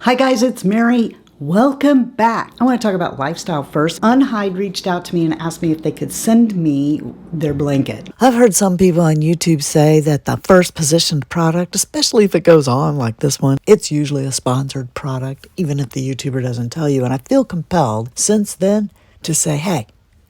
Hi guys, it's Mary. Welcome back. I want to talk about lifestyle first. UNHIDE reached out to me and asked me if they could send me their blanket. I've heard some people on YouTube say that the first positioned product, especially if it goes on like this one, it's usually a sponsored product, even if the YouTuber doesn't tell you. And I feel compelled since then to say, hey,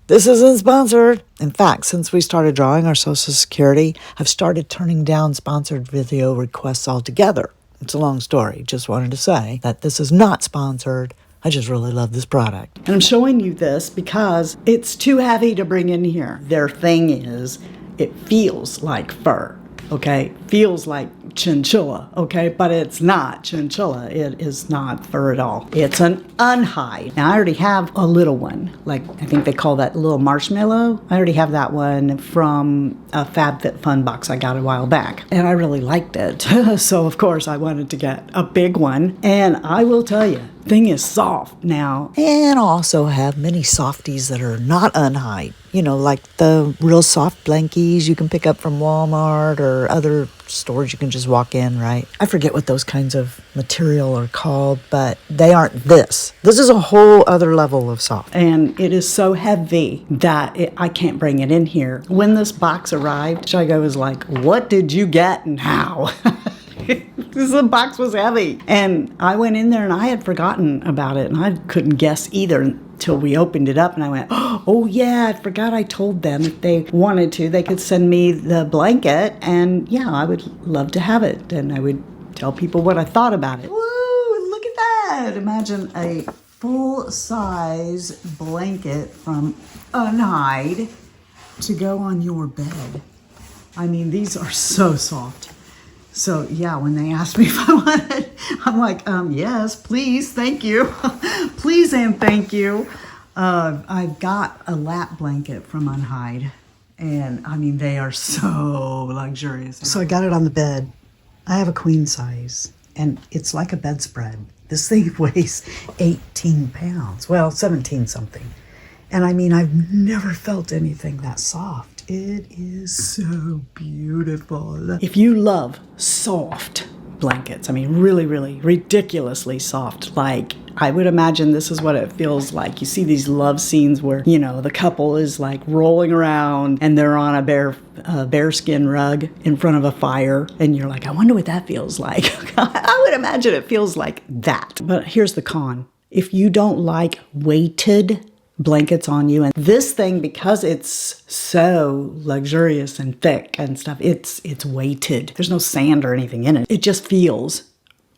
this isn't sponsored. In fact, since we started drawing our Social Security, I've started turning down sponsored video requests altogether. It's a long story. Just wanted to say that this is not sponsored. I just really love this product. And I'm showing you this because it's too heavy to bring in here. Their thing is, it feels like fur, okay? Feels like chinchilla, okay? But it's not chinchilla. It is not fur at all. It's an UNHIDE. Now, I already have a little one. Like, I think they call that little marshmallow. I already have that one from a FabFitFun box I got a while back. And I really liked it. So, of course, I wanted to get a big one. And I will tell you, thing is soft now. And also have many softies that are not UNHIDE. You know, like the real soft blankies you can pick up from Walmart or other stores you can just walk in, right? I forget what those kinds of material are called, but they aren't this. This is a whole other level of soft. And it is so heavy that I can't bring it in here. When this box arrived, Shigo was like, what did you get and how? The box was heavy. And I went in there and I had forgotten about it and I couldn't guess either until we opened it up and I went, oh yeah, I forgot I told them if they wanted to, they could send me the blanket and yeah, I would love to have it. And I would tell people what I thought about it. Woo, look at that. Imagine a full-size blanket from UNHIDE to go on your bed. I mean, these are so soft. So yeah, when they asked me if I wanted, I'm like, yes, please, thank you. Please and thank you. I got a lap blanket from UNHIDE and I mean, they are so luxurious. So I got it on the bed. I have a queen size and it's like a bedspread. This thing weighs 18 pounds, well, 17 something. And I mean, I've never felt anything that soft. It is so beautiful. If you love soft blankets, I mean, really, really ridiculously soft, like I would imagine this is what it feels like. You see these love scenes where, you know, the couple is like rolling around and they're on a bearskin rug in front of a fire. And you're like, I wonder what that feels like. I would imagine it feels like that. But here's the con. If you don't like weighted blankets on you, and this thing, because it's so luxurious and thick and stuff, it's weighted. There's no sand or anything in it. It just feels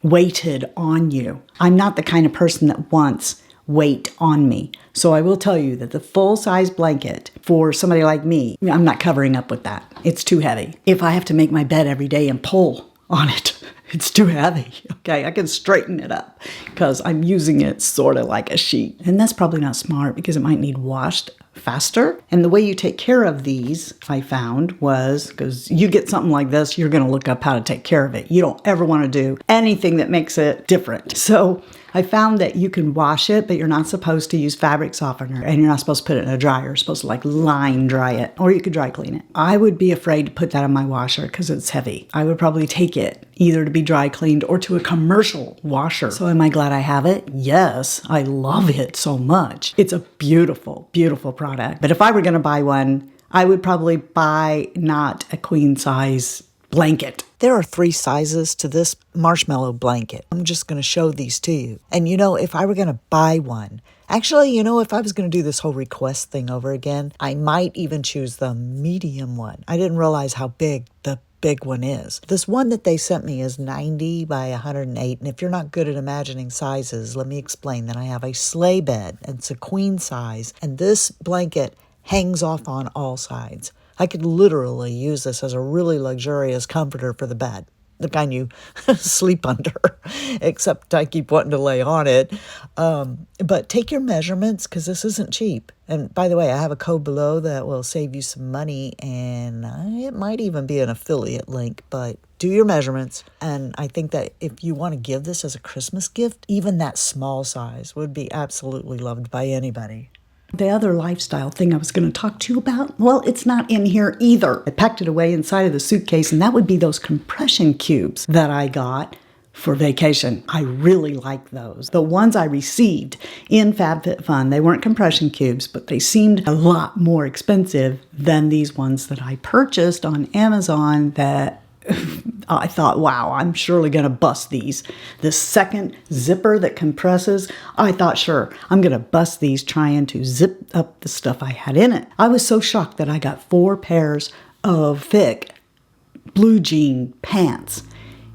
weighted on you. I'm not the kind of person that wants weight on me. So I will tell you that the full-size blanket for somebody like me, I'm not covering up with that. It's too heavy. If I have to make my bed every day and pull on it, it's too heavy. Okay, I can straighten it up because I'm using it sort of like a sheet. And that's probably not smart because it might need washed faster. And the way you take care of these, I found, was because you get something like this, you're going to look up how to take care of it. You don't ever want to do anything that makes it different. So I found that you can wash it, but you're not supposed to use fabric softener and you're not supposed to put it in a dryer. You're supposed to like line dry it, or you could dry clean it. I would be afraid to put that in my washer because it's heavy. I would probably take it either to be dry cleaned or to a commercial washer. So am I glad I have it? Yes, I love it so much. It's a beautiful, beautiful product. But if I were going to buy one, I would probably buy not a queen size blanket. There are 3 sizes to this marshmallow blanket. I'm just going to show these to you. And you know, if I were going to buy one, actually, you know, if I was going to do this whole request thing over again, I might even choose the medium one. I didn't realize how big the big one is. This one that they sent me is 90 by 108. And if you're not good at imagining sizes, let me explain that I have a sleigh bed. And it's a queen size. And this blanket hangs off on all sides. I could literally use this as a really luxurious comforter for the bed, the kind you sleep under, except I keep wanting to lay on it. But take your measurements because this isn't cheap. And by the way, I have a code below that will save you some money, and it might even be an affiliate link, but do your measurements. And I think that if you want to give this as a Christmas gift, even that small size would be absolutely loved by anybody. The other lifestyle thing I was going to talk to you about, well, it's not in here either. I packed it away inside of the suitcase, and that would be those compression cubes that I got for vacation. I really like those. The ones I received in FabFitFun, they weren't compression cubes, but they seemed a lot more expensive than these ones that I purchased on Amazon that I thought, wow, I'm surely going to bust these. The second zipper that compresses, I thought, sure, I'm going to bust these trying to zip up the stuff I had in it. I was so shocked that I got 4 pairs of thick blue jean pants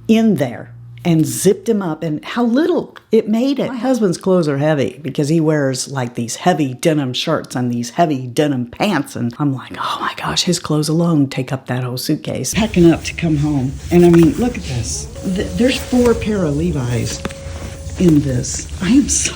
in there and zipped them up, and how little it made it. My husband's clothes are heavy because he wears like these heavy denim shirts and these heavy denim pants, and I'm like, oh my gosh, his clothes alone take up that whole suitcase. Packing up to come home, and I mean, look at this. There's 4 pair of Levi's in this. I am so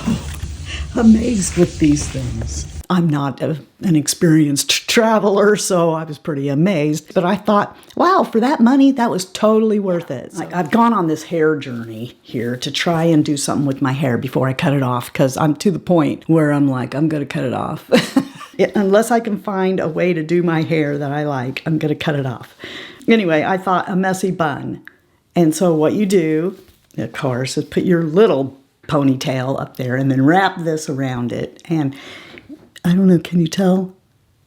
amazed with these things. I'm not an experienced traveler, so I was pretty amazed. But I thought, wow, for that money, that was totally worth it. I've gone on this hair journey here to try and do something with my hair before I cut it off, because I'm to the point where I'm like, I'm going to cut it off. Unless I can find a way to do my hair that I like, I'm going to cut it off. Anyway, I thought a messy bun. And so what you do, of course, is put your little ponytail up there and then wrap this around it. And I don't know, can you tell?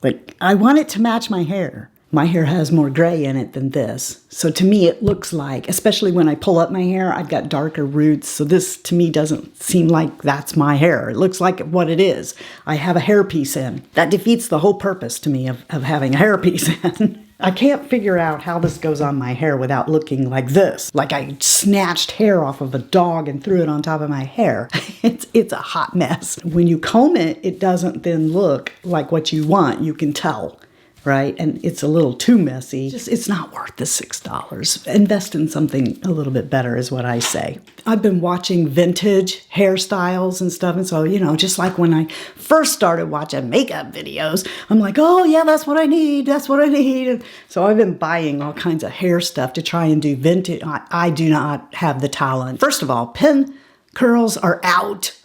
Like, I want it to match my hair. My hair has more gray in it than this. So to me, it looks like, especially when I pull up my hair, I've got darker roots. So this, to me, doesn't seem like that's my hair. It looks like what it is. I have a hairpiece in. That defeats the whole purpose to me of having a hairpiece in. I can't figure out how this goes on my hair without looking like this. Like I snatched hair off of a dog and threw it on top of my hair. It's a hot mess. When you comb it, it doesn't then look like what you want. You can tell, right? And it's a little too messy. It's not worth the $6. Invest in something a little bit better is what I say. I've been watching vintage hairstyles and stuff. And so, you know, just like when I first started watching makeup videos, I'm like, oh yeah, that's what I need. That's what I need. And so I've been buying all kinds of hair stuff to try and do vintage. I do not have the talent. First of all, pin curls are out.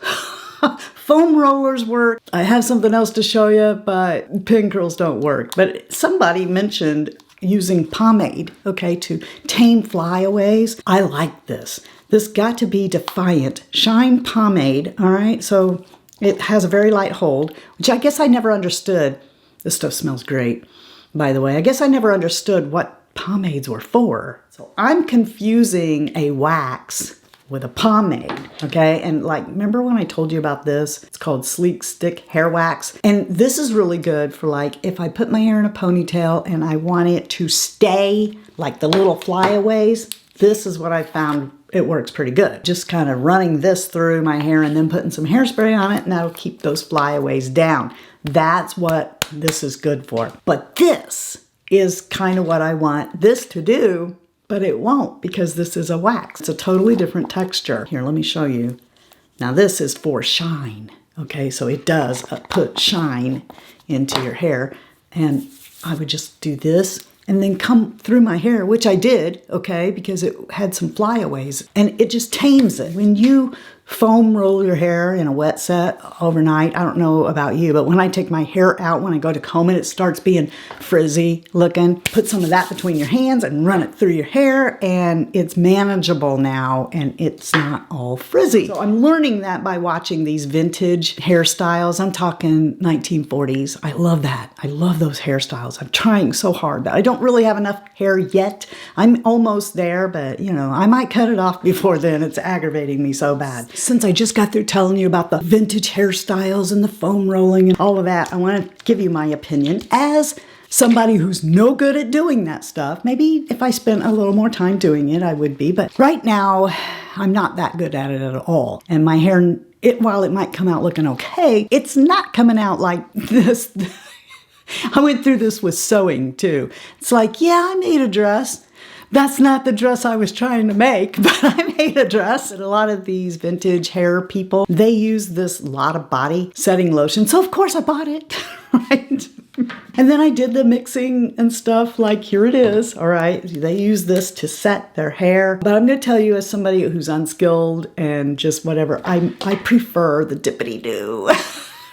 Foam rollers work. I have something else to show you, but pin curls don't work. But somebody mentioned using pomade, okay, to tame flyaways. I like this. This got to be Defiant Shine Pomade, all right? So it has a very light hold, which I guess I never understood. This stuff smells great, by the way. I guess I never understood what pomades were for. So I'm confusing a wax with a pomade, okay? And like, remember when I told you about this? It's called Sleek Stick Hair Wax. And this is really good for like, if I put my hair in a ponytail and I want it to stay like the little flyaways, this is what I found. It works pretty good. Just kind of running this through my hair and then putting some hairspray on it, and that'll keep those flyaways down. That's what this is good for. But this is kind of what I want this to do, but it won't because this is a wax. It's a totally different texture. Here, let me show you. Now this is for shine, okay? So it does put shine into your hair. And I would just do this and then come through my hair, which I did, okay, because it had some flyaways, and it just tames it. When you foam roll your hair in a wet set overnight, I don't know about you, but when I take my hair out, when I go to comb it, it starts being frizzy looking. Put some of that between your hands and run it through your hair, and it's manageable now, and it's not all frizzy. So I'm learning that by watching these vintage hairstyles. I'm talking 1940s. I love that. I love those hairstyles. I'm trying so hard, but I don't really have enough hair yet. I'm almost there, but you know, I might cut it off before then. It's aggravating me so bad. Since I just got through telling you about the vintage hairstyles and the foam rolling and all of that, I want to give you my opinion as somebody who's no good at doing that stuff. Maybe if I spent a little more time doing it, I would be. But right now, I'm not that good at it at all. And my hair, while it might come out looking okay, it's not coming out like this. I went through this with sewing too. It's like, yeah, I made a dress. That's not the dress I was trying to make, but I made a dress. And a lot of these vintage hair people, they use this Lotta body setting lotion. So of course I bought it, right? And then I did the mixing and stuff, like here it is, all right? They use this to set their hair. But I'm gonna tell you, as somebody who's unskilled and just whatever, I prefer the Dippity-Doo.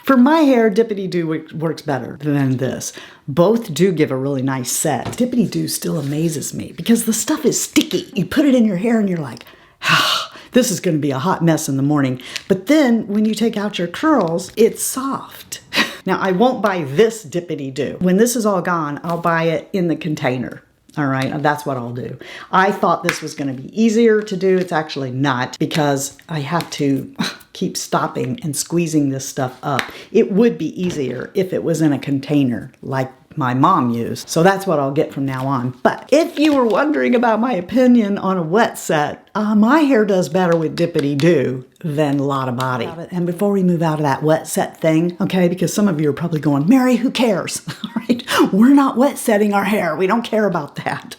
For my hair, Dippity-Doo works better than this. Both do give a really nice set. Dippity-Doo still amazes me because the stuff is sticky. You put it in your hair and you're like, This is going to be a hot mess in the morning. But then when you take out your curls, it's soft. Now, I won't buy this Dippity Do. When this is all gone, I'll buy it in the container. All right, that's what I'll do. I thought this was going to be easier to do. It's actually not, because I have to keep stopping and squeezing this stuff up. It would be easier if it was in a container like my mom used. So that's what I'll get from now on. But if you were wondering about my opinion on a wet set, my hair does better with Dippity Do than Lotta Body. And before we move out of that wet set thing, okay, because some of you are probably going, Mary, who cares? All right, we're not wet setting our hair. We don't care about that.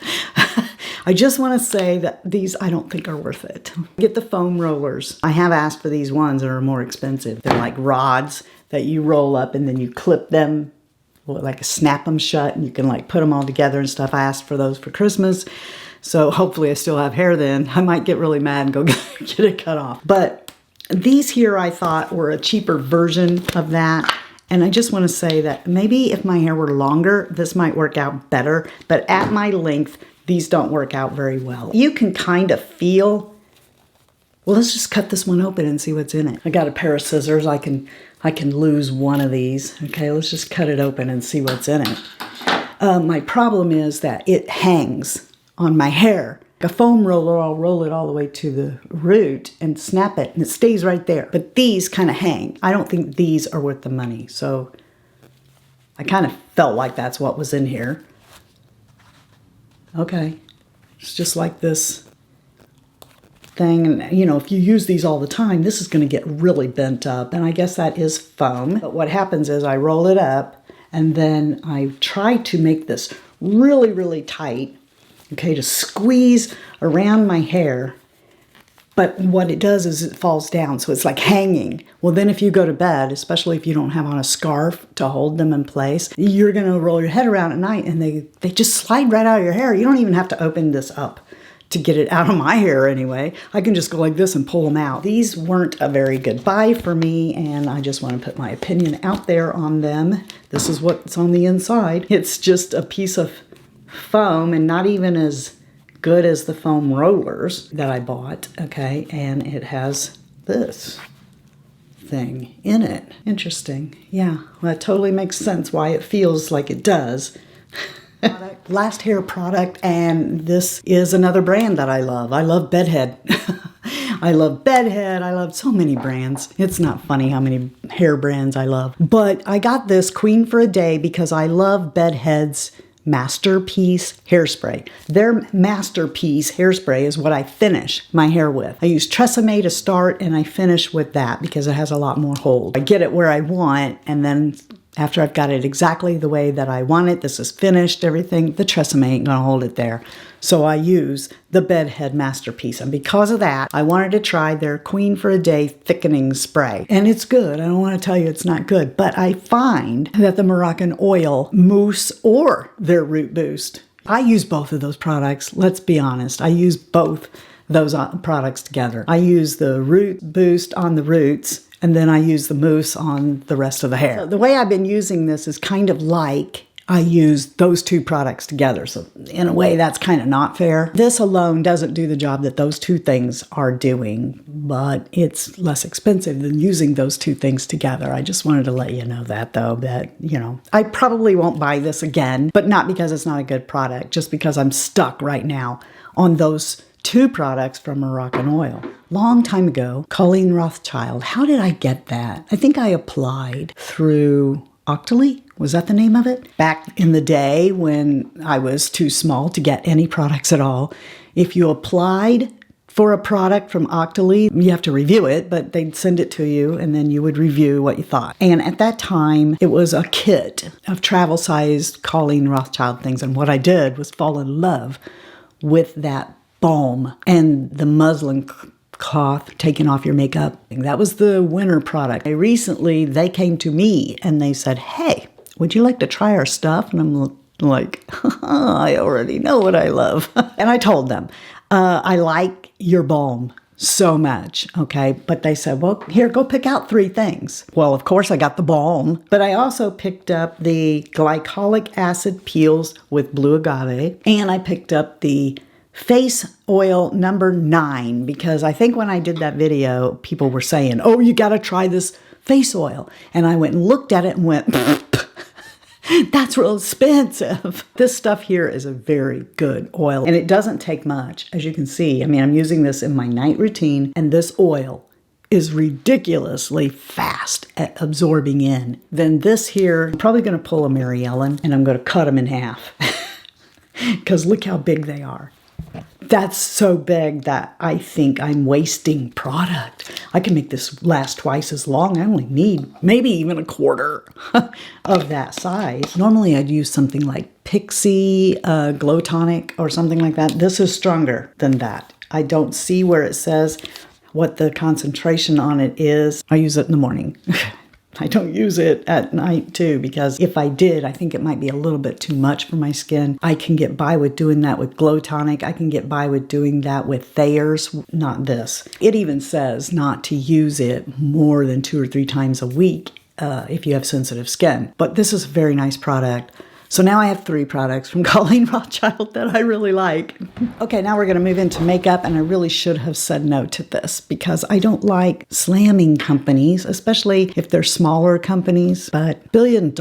I just want to say that these I don't think are worth it. Get the foam rollers. I have asked for these ones that are more expensive. They're like rods that you roll up and then you clip them, like snap them shut, and you can like put them all together and stuff. I asked for those for Christmas. So hopefully I still have hair then. I might get really mad and go get it cut off. But these here I thought were a cheaper version of that. And I just want to say that maybe if my hair were longer, this might work out better. But at my length, these don't work out very well. You can kind of feel, well, let's just cut this one open and see what's in it. I got a pair of scissors. I can lose one of these. Okay, let's just cut it open and see what's in it. My problem is that it hangs on my hair. A foam roller, I'll roll it all the way to the root and snap it, and it stays right there. But these kind of hang. I don't think these are worth the money. So I kind of felt like that's what was in here. Okay, it's just like this thing. And you know, if you use these all the time, this is going to get really bent up. And I guess that is foam. But what happens is I roll it up and then I try to make this really, really tight. Okay, to squeeze around my hair. But what it does is it falls down, so it's like hanging. Well, then if you go to bed, especially if you don't have on a scarf to hold them in place, you're going to roll your head around at night and they just slide right out of your hair. You don't even have to open this up to get it out of my hair anyway. I can just go like this and pull them out. These weren't a very good buy for me, and I just want to put my opinion out there on them. This is what's on the inside. It's just a piece of foam, and not even as good as the foam rollers that I bought, okay? And it has this thing in it. Interesting. Yeah, well, that totally makes sense why it feels like it does. Last hair product, and this is another brand that I love. I love Bedhead. I love Bedhead. I love so many brands. It's not funny how many hair brands I love. But I got this Queen for a Day because I love Bedhead's Masterpiece hairspray. Their Masterpiece hairspray is what I finish my hair with. I use Tresemme to start and I finish with that because it has a lot more hold. I get it where I want, and then after I've got it exactly the way that I want it, this is finished, everything, the Tresemme ain't gonna hold it there. So I use the Bedhead Masterpiece. And because of that, I wanted to try their Queen for a Day thickening spray. And it's good. I don't want to tell you it's not good. But I find that the Moroccan Oil Mousse or their Root Boost, I use both of those products. Let's be honest. I use both those products together. I use the Root Boost on the roots, and then I use the mousse on the rest of the hair. So the way I've been using this is kind of like I use those two products together. So in a way, that's kind of not fair. This alone doesn't do the job that those two things are doing, but it's less expensive than using those two things together. I just wanted to let you know that, though, that, you know, I probably won't buy this again, but not because it's not a good product, just because I'm stuck right now on those two products from Moroccan Oil. Long time ago, Colleen Rothchild. How did I get that? I think I applied through Octoly. Was that the name of it? Back in the day when I was too small to get any products at all, if you applied for a product from Octoly, you have to review it, but they'd send it to you and then you would review what you thought. And at that time, it was a kit of travel-sized Colleen Rothchild things. And what I did was fall in love with that Balm and the muslin cloth taking off your makeup. That was the winter product. Recently, they came to me and they said, hey, would you like to try our stuff? And I'm like, I already know what I love. And I told them, I like your Balm so much, okay? But they said, well, here, go pick out 3 things. Well, of course, I got the Balm, but I also picked up the glycolic acid peels with blue agave, and I picked up the face oil number 9, because I think when I did that video, people were saying, oh, you got to try this face oil. And I went and looked at it and went, that's real expensive. This stuff here is a very good oil, and it doesn't take much, as you can see. I mean, I'm using this in my night routine, and this oil is ridiculously fast at absorbing in. Then this here, I'm probably going to pull a Mary Ellen, and I'm going to cut them in half, because look how big they are. That's so big that I think I'm wasting product. I can make this last twice as long. I only need maybe even a quarter of that size. Normally I'd use something like Pixie Glow Tonic or something like that. This is stronger than that. I don't see where it says what the concentration on it is. I use it in the morning. I don't use it at night too, because if I did, I think it might be a little bit too much for my skin. I can get by with doing that with Glow Tonic. I can get by with doing that with Thayer's, not this. It even says not to use it more than 2 or 3 times a week if you have sensitive skin. But this is a very nice product. So now I have 3 products from Colleen Rothchild that I really like. Okay, now we're going to move into makeup, and I really should have said no to this because I don't like slamming companies, especially if they're smaller companies. But $1 Billion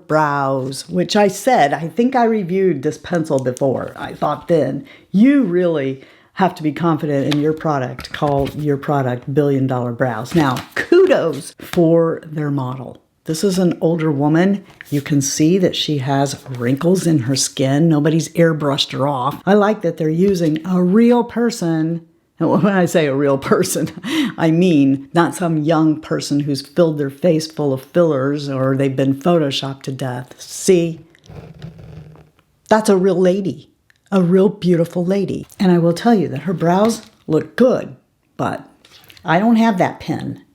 Brows, which I said, I think I reviewed this pencil before. I thought then, you really have to be confident in your product to call your product $1 Billion Brows. Now, kudos for their model. This is an older woman. You can see that she has wrinkles in her skin. Nobody's airbrushed her off. I like that they're using a real person. And when I say a real person, I mean not some young person who's filled their face full of fillers or they've been photoshopped to death. See? That's a real lady. A real beautiful lady. And I will tell you that her brows look good, but I don't have that pen.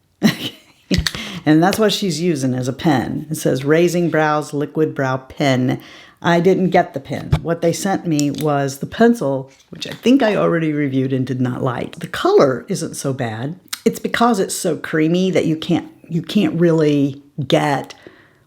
And that's what she's using as a pen. It says Raising Brows Liquid Brow Pen. I didn't get the pen. What they sent me was the pencil, which I think I already reviewed and did not like. The color isn't so bad. It's because it's so creamy that you can't really get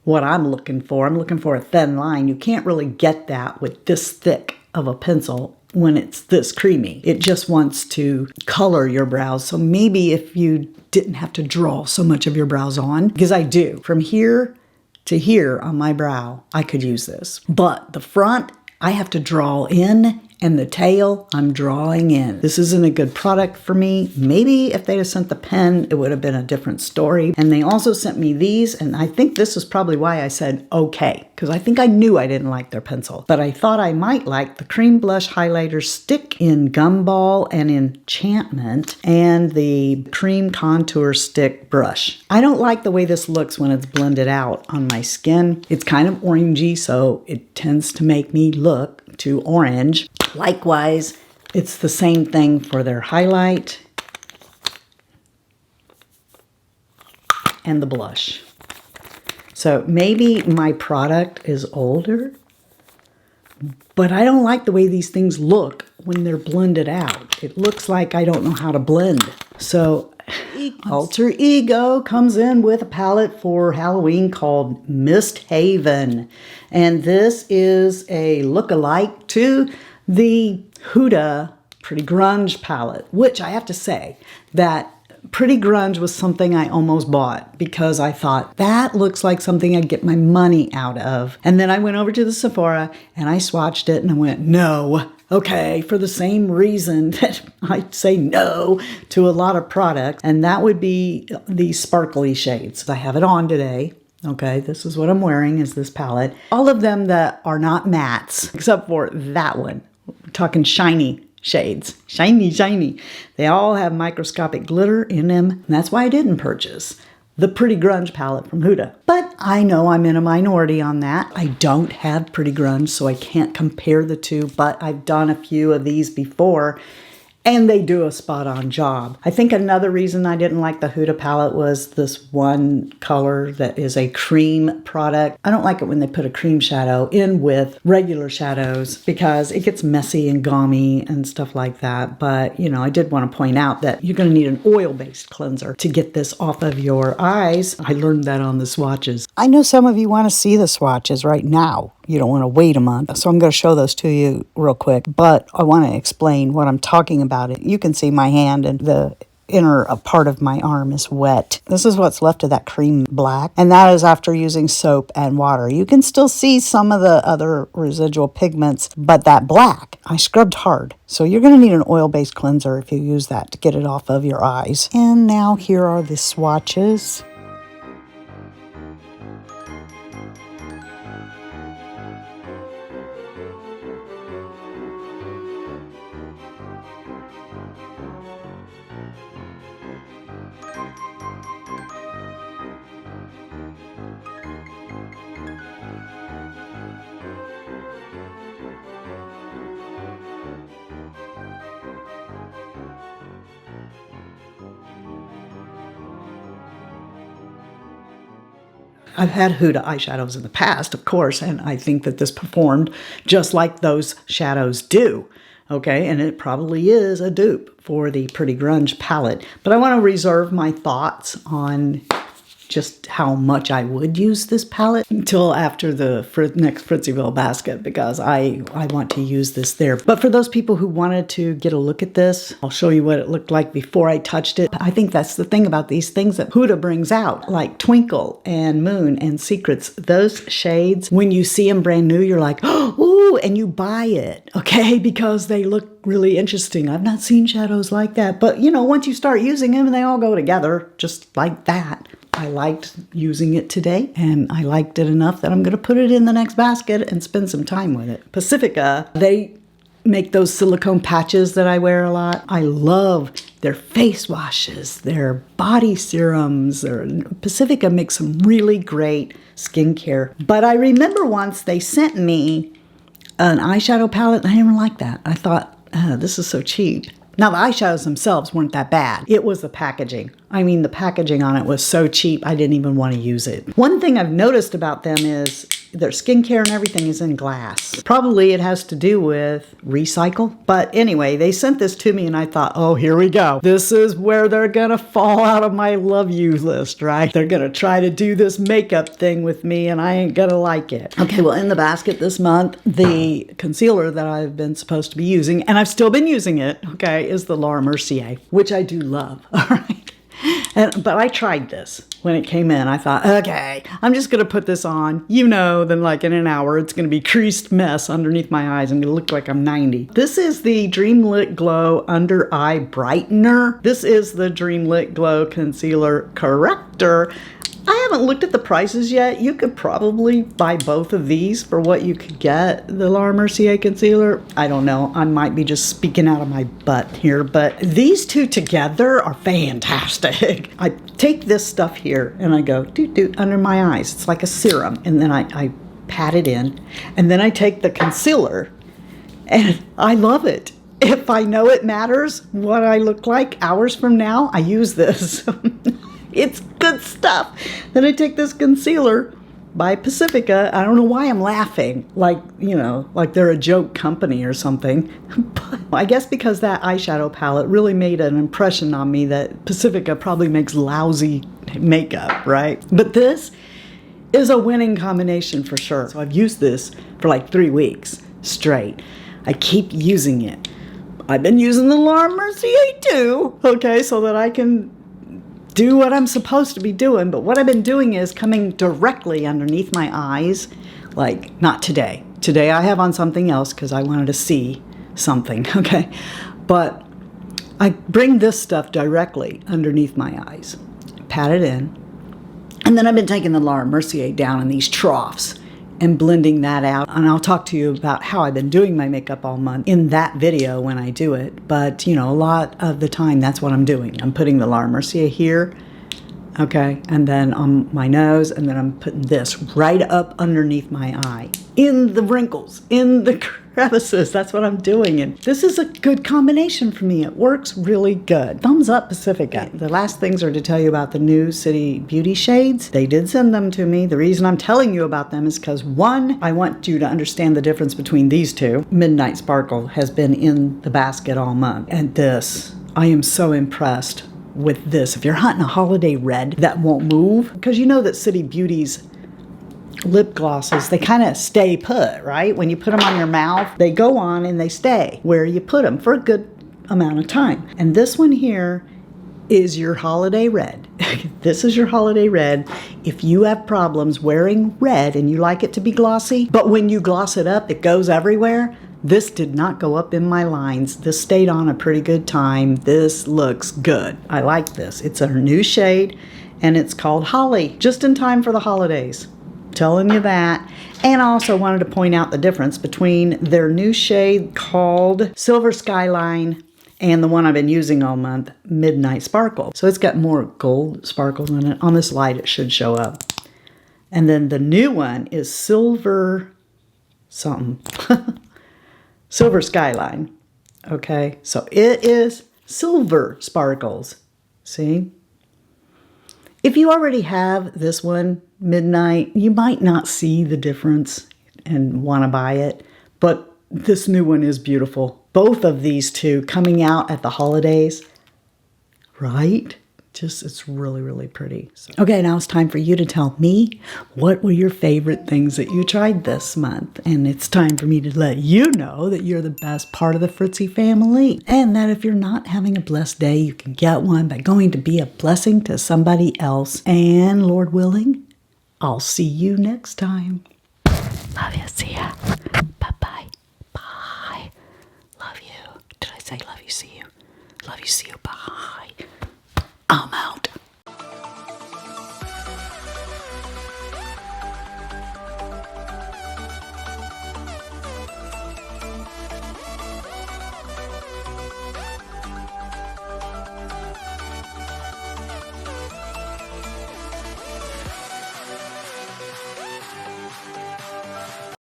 what I'm looking for. I'm looking for a thin line. You can't really get that with this thick of a pencil when it's this creamy. It just wants to color your brows. So maybe if you didn't have to draw so much of your brows on, because I do. From here to here on my brow, I could use this. But the front, I have to draw in, and the tail, I'm drawing in. This isn't a good product for me. Maybe if they'd have sent the pen, it would have been a different story. And they also sent me these, and I think this is probably why I said okay, because I think I knew I didn't like their pencil. But I thought I might like the Cream Blush Highlighter Stick in Gumball and Enchantment, and the Cream Contour Stick Brush. I don't like the way this looks when it's blended out on my skin. It's kind of orangey, so it tends to make me look too orange. Likewise, it's the same thing for their highlight and the blush. So maybe my product is older, but I don't like the way these things look when they're blended out. It looks like I don't know how to blend. So Alter Ego comes in with a palette for Halloween called Mist Haven. And this is a look-alike to the Huda Pretty Grunge palette, which I have to say that Pretty Grunge was something I almost bought because I thought that looks like something I'd get my money out of. And then I went over to the Sephora and I swatched it and I went, no. Okay, for the same reason that I say no to a lot of products, and that would be these sparkly shades. I have it on today. Okay, this is what I'm wearing, is this palette. All of them that are not mattes, except for that one. We're talking shiny shades. Shiny, shiny. They all have microscopic glitter in them, and that's why I didn't purchase the Pretty Grunge palette from Huda. But I know I'm in a minority on that. I don't have Pretty Grunge, so I can't compare the two, but I've done a few of these before, and they do a spot-on job. I think another reason I didn't like the Huda palette was this one color that is a cream product. I don't like it when they put a cream shadow in with regular shadows because it gets messy and gaumy and stuff like that. But, you know, I did want to point out that you're going to need an oil-based cleanser to get this off of your eyes. I learned that on the swatches. I know some of you want to see the swatches right now. You don't want to wait a month. So I'm going to show those to you real quick. But I want to explain what I'm talking about. You can see my hand and the inner part of my arm is wet. This is what's left of that cream black. And that is after using soap and water. You can still see some of the other residual pigments, but that black, I scrubbed hard. So you're going to need an oil-based cleanser if you use that to get it off of your eyes. And now here are the swatches. I've had Huda eyeshadows in the past, of course, and I think that this performed just like those shadows do. Okay, and it probably is a dupe for the Pretty Grunge palette. But I want to reserve my thoughts on just how much I would use this palette until after the next Fritzyville basket, because I want to use this there. But for those people who wanted to get a look at this, I'll show you what it looked like before I touched it. I think that's the thing about these things that Huda brings out, like Twinkle and Moon and Secrets. Those shades, when you see them brand new, you're like, oh, ooh, and you buy it, okay, because they look really interesting. I've not seen shadows like that. But, you know, once you start using them, they all go together just like that. I liked using it today, and I liked it enough that I'm going to put it in the next basket and spend some time with it. Pacifica, they make those silicone patches that I wear a lot. I love their face washes, their body serums. Pacifica makes some really great skincare. But I remember once they sent me an eyeshadow palette, and I didn't like that. I thought, this is so cheap. Now, the eyeshadows themselves weren't that bad. It was the packaging. I mean, the packaging on it was so cheap, I didn't even want to use it. One thing I've noticed about them is their skincare and everything is in glass. Probably it has to do with recycle. But anyway, they sent this to me and I thought, oh, here we go. This is where they're gonna fall out of my love you list, right? They're gonna try to do this makeup thing with me and I ain't gonna like it. Okay, well, in the basket this month, the concealer that I've been supposed to be using, and I've still been using it, okay, is the Laura Mercier, which I do love, all right? But I tried this when it came in. I thought, okay, I'm just going to put this on. You know, then like in an hour, it's going to be creased mess underneath my eyes. I'm going to look like I'm 90. This is the Dream Lit Glow Under Eye Brightener. This is the Dream Lit Glow Concealer Corrector. I haven't looked at the prices yet. You could probably buy both of these for what you could get the Laura Mercier concealer. I don't know. I might be just speaking out of my butt here, but these two together are fantastic. I take this stuff here and I go doot under my eyes. It's like a serum, and then I pat it in, and then I take the concealer, and I love it. If I know it matters what I look like hours from now, I use this. It's good stuff. Then I take this concealer by Pacifica. I don't know why I'm laughing, like, you know, like they're a joke company or something. But I guess because that eyeshadow palette really made an impression on me that Pacifica probably makes lousy makeup, right? But this is a winning combination for sure. So I've used this for like 3 weeks straight. I keep using it. I've been using the Laura Mercier too, okay, so that I can do what I'm supposed to be doing. But what I've been doing is coming directly underneath my eyes, like not today. Today I have on something else because I wanted to see something, okay? But I bring this stuff directly underneath my eyes, pat it in, and then I've been taking the Laura Mercier down in these troughs and blending that out. And I'll talk to you about how I've been doing my makeup all month in that video when I do it. But, you know, a lot of the time, that's what I'm doing. I'm putting the Laura Mercier here, Okay, and then on my nose, and then I'm putting this right up underneath my eye. In the wrinkles, in the crevices, that's what I'm doing. And this is a good combination for me. It works really good. Thumbs up, Pacifica. The last things are to tell you about the new City Beauty shades. They did send them to me. The reason I'm telling you about them is because, one, I want you to understand the difference between these two. Midnight Sparkle has been in the basket all month. And this, I am so impressed with this. If you're hunting a holiday red that won't move, because you know that City Beauty's lip glosses, they kind of stay put, right? When you put them on your mouth, they go on and they stay where you put them for a good amount of time. And this one here is your holiday red. This is your holiday red. If you have problems wearing red and you like it to be glossy, but when you gloss it up, it goes everywhere, this did not go up in my lines. This stayed on a pretty good time. This looks good. I like this. It's a new shade and it's called Holly, just in time for the holidays. Telling you that. And I also wanted to point out the difference between their new shade called Silver Skyline and the one I've been using all month, Midnight Sparkle. So it's got more gold sparkles in it. On this light, it should show up. And then the new one is Silver something. Silver Skyline. Okay, so it is silver sparkles. See? If you already have this one, Midnight, you might not see the difference and want to buy it, but this new one is beautiful. Both of these two coming out at the holidays, right? Just, it's really, really pretty. So. Okay, now it's time for you to tell me what were your favorite things that you tried this month. And it's time for me to let you know that you're the best part of the Fritzy family. And that if you're not having a blessed day, you can get one by going to be a blessing to somebody else. And Lord willing, I'll see you next time. Love you. See ya. Bye-bye. Bye. Love you. Did I say love you? See you. Love you. See you. Bye. I'm out.